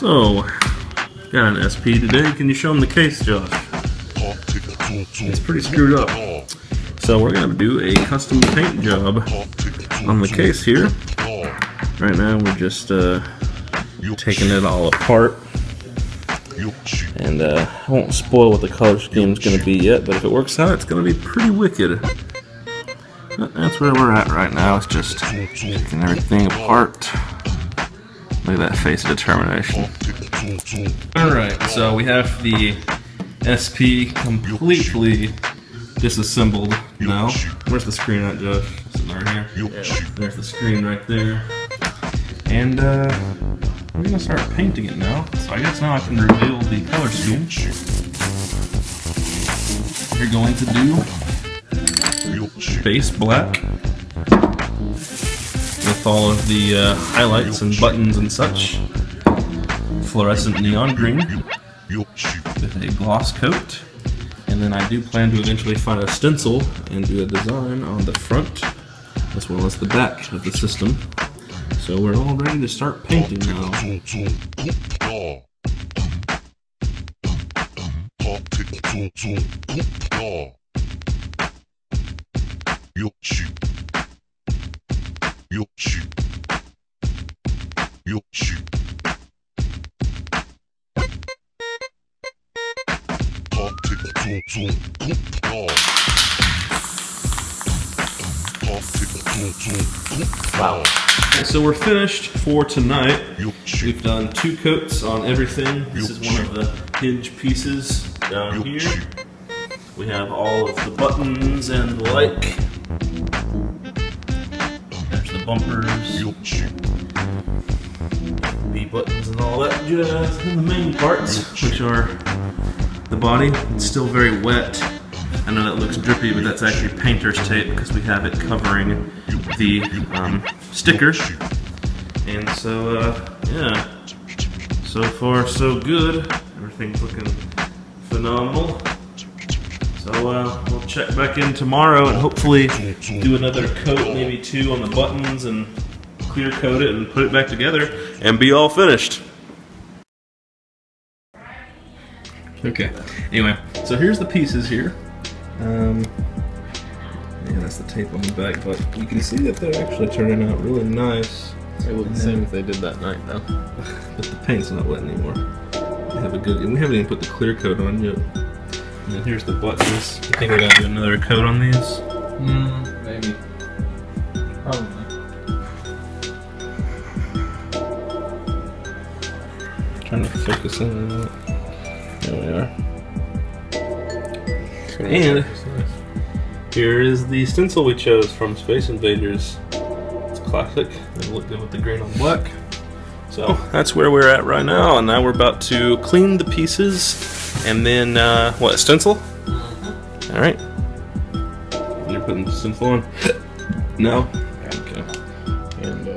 So, got an SP today. Can you show them the case, Josh? It's pretty screwed up. So we're gonna do a custom paint job on the case here. Right now we're just taking it all apart. And I won't spoil what the color scheme is going to be yet, but if it works out, it's going to be pretty wicked. But that's where we're at right now. It's just taking everything apart. Look at that face of determination. Alright, so we have the SP completely disassembled now. Where's the screen at, Josh? Is it right here? Yeah, there's the screen right there. And we're going to start painting it now. So I guess now I can reveal the color scheme. You're going to do base black with all of the highlights and buttons and such. Fluorescent neon green with a gloss coat. And then I do plan to eventually find a stencil and do a design on the front as well as the back of the system. So we're all ready to start painting now. Wow. So we're finished for tonight. We've done 2 coats on everything. This is one of the hinge pieces down here. We have all of the buttons and the like. There's the bumpers, the buttons and all that jazz. And the main parts, which are the body. It's still very wet. I know that looks drippy, but that's actually painter's tape because we have it covering the sticker. And so, yeah, so far so good. Everything's looking phenomenal. So we'll check back in tomorrow and hopefully do another coat, maybe 2 on the buttons, and clear coat it and put it back together and be all finished. Okay, anyway, so here's the pieces here. Yeah, that's the tape on the back, but you can see that they're actually turning out really nice. It would the same if they did that night, though. But the paint's not wet anymore. We have a good, and we haven't even put the clear coat on yet. And then here's the buttons. You think we're gonna do another coat on these? Maybe. Probably. Trying to focus in on that. There we are. And here is the stencil we chose from Space Invaders. It's classic. It'll look good with the green on black. So that's where we're at right now, and now we're about to clean the pieces and then what, stencil? All right. You're putting the stencil on? No. Okay. And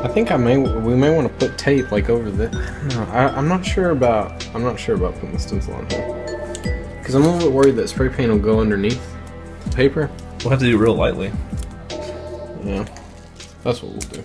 I think we may want to put tape like over the. No, I'm not sure about putting the stencil on here. Because I'm a little bit worried that spray paint will go underneath the paper. We'll have to do it real lightly. Yeah, that's what we'll do.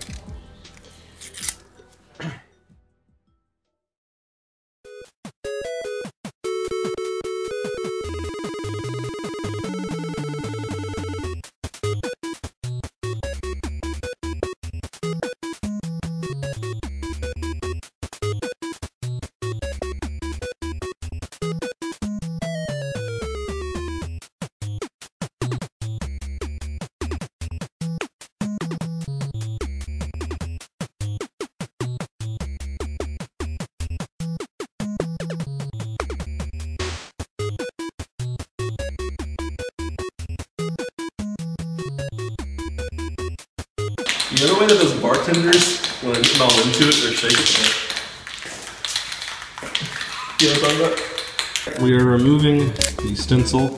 You know the way that those bartenders, when they're getting all into it, they're shaking it? You know what I'm talking about? We are removing the stencil.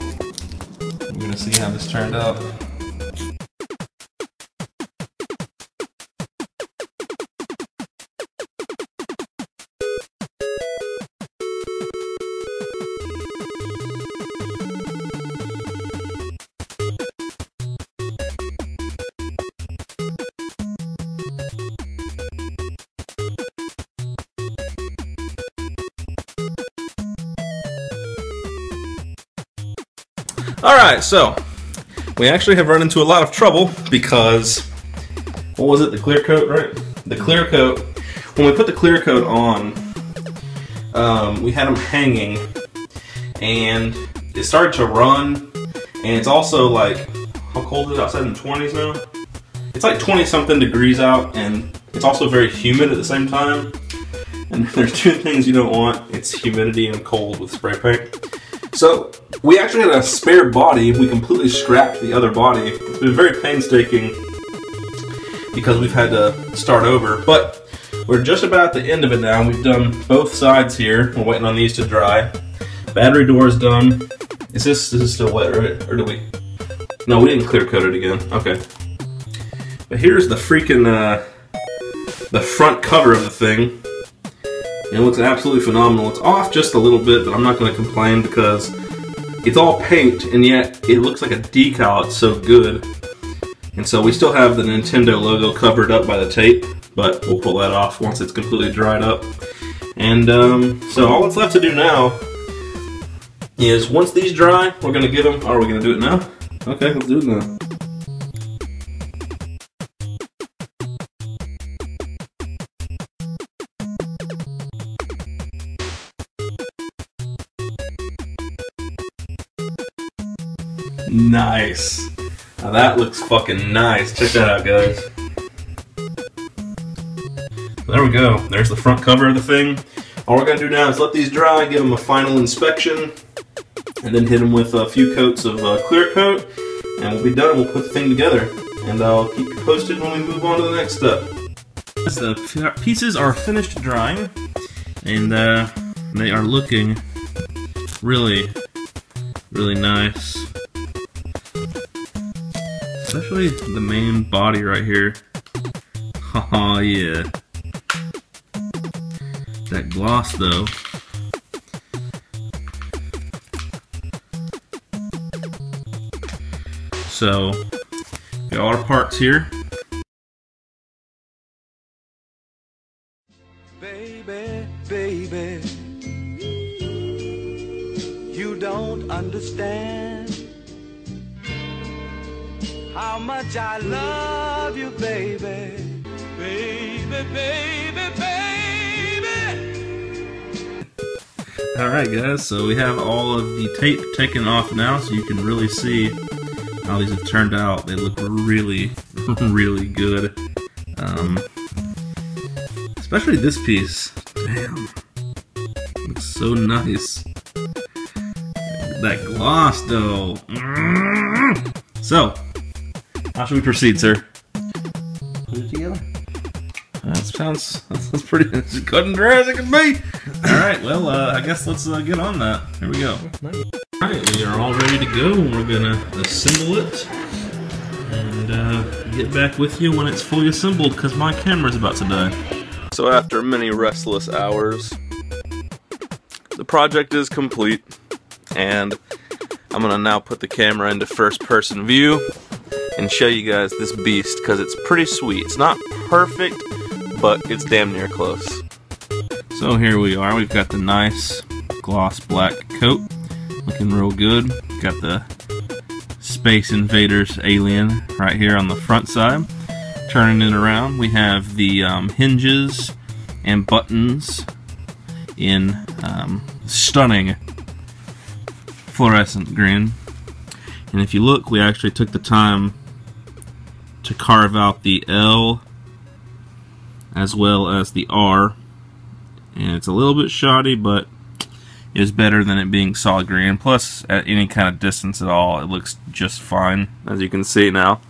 We're going to see how this turned out. Alright, so we actually have run into a lot of trouble because, what was it, the clear coat, right? The clear coat, when we put the clear coat on, we had them hanging and it started to run, and it's also like, how cold is it outside in the 20s now? It's like 20 something degrees out, and it's also very humid at the same time. And there's two things you don't want, it's humidity and cold with spray paint. So we actually had a spare body. We completely scrapped the other body. It's been very painstaking because we've had to start over, but we're just about at the end of it now. We've done both sides here. We're waiting on these to dry. Battery door is done. This is still wet, right? Or do we? No, we didn't clear coat it again. Okay. But here's the freaking the front cover of the thing. It looks absolutely phenomenal. It's off just a little bit, but I'm not going to complain because it's all paint, and yet it looks like a decal. It's so good. And so we still have the Nintendo logo covered up by the tape, but we'll pull that off once it's completely dried up. And so all that's left to do now is, once these dry, we're going to give them... Are we going to do it now? Okay, let's do it now. Nice. Now that looks fucking nice. Check that out, guys. There we go. There's the front cover of the thing. All we're going to do now is let these dry, give them a final inspection, and then hit them with a few coats of clear coat, and we'll be done. We'll put the thing together, and I'll keep you posted when we move on to the next step. The pieces are finished drying, and they are looking really, really nice. Especially the main body right here. Oh yeah. That gloss though. So, got all our parts here. Baby, baby, you don't understand how much I love you, baby. Baby, baby, baby. Alright guys, so we have all of the tape taken off now, so you can really see how these have turned out. They look really, really good. Especially this piece. Damn. Looks so nice. That gloss though. So, how should we proceed, sir? Put it together. That's pretty as good and dry as it can be. Alright, well, I guess let's get on that. Here we go. Alright, we are all ready to go, and we're gonna assemble it and get back with you when it's fully assembled, because my camera's about to die. So after many restless hours, the project is complete, and I'm gonna now put the camera into first-person view and show you guys this beast, because it's pretty sweet. It's not perfect, but it's damn near close. So here we are. We've got the nice gloss black coat, looking real good. Got the Space Invaders alien right here on the front side. Turning it around, we have the hinges and buttons in stunning fluorescent green. And if you look, we actually took the time to carve out the L as well as the R, and it's a little bit shoddy, but it's better than it being solid green. Plus, at any kind of distance at all, it looks just fine, as you can see now.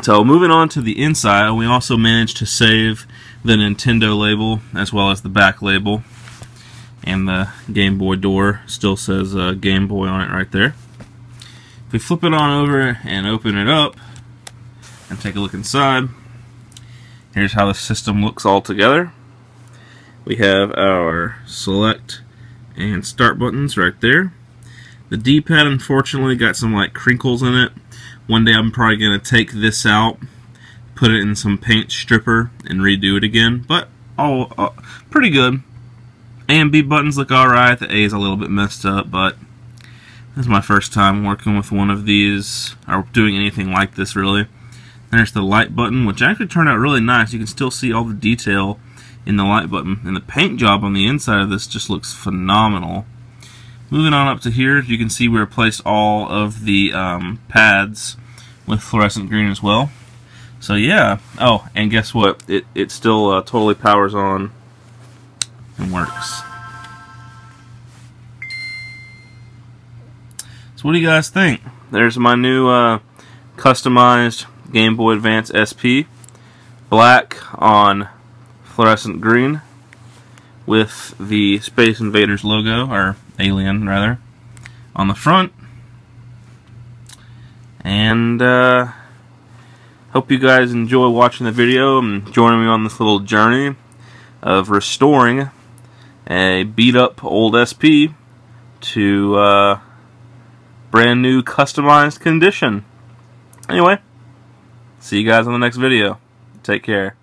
So moving on to the inside, we also managed to save the Nintendo label as well as the back label, and the Game Boy door still says Game Boy on it right there. If we flip it on over and open it up and take a look inside, here's how the system looks all together. We have our select and start buttons right there. The D-pad unfortunately got some like crinkles in it. One day I'm probably going to take this out, put it in some paint stripper, and redo it again. But pretty good. A and B buttons look alright. The A is a little bit messed up, but This is my first time working with one of these, or doing anything like this really. There's the light button, which actually turned out really nice. You can still see all the detail in the light button. And the paint job on the inside of this just looks phenomenal. Moving on up to here, you can see we replaced all of the pads with fluorescent green as well. So yeah. Oh, and guess what? It still totally powers on and works. So what do you guys think? There's my new customized Game Boy Advance SP, black on fluorescent green with the Space Invaders logo, or Alien rather, on the front. And hope you guys enjoy watching the video and joining me on this little journey of restoring a beat up old SP to brand new customized condition. Anyway, see you guys on the next video. Take care.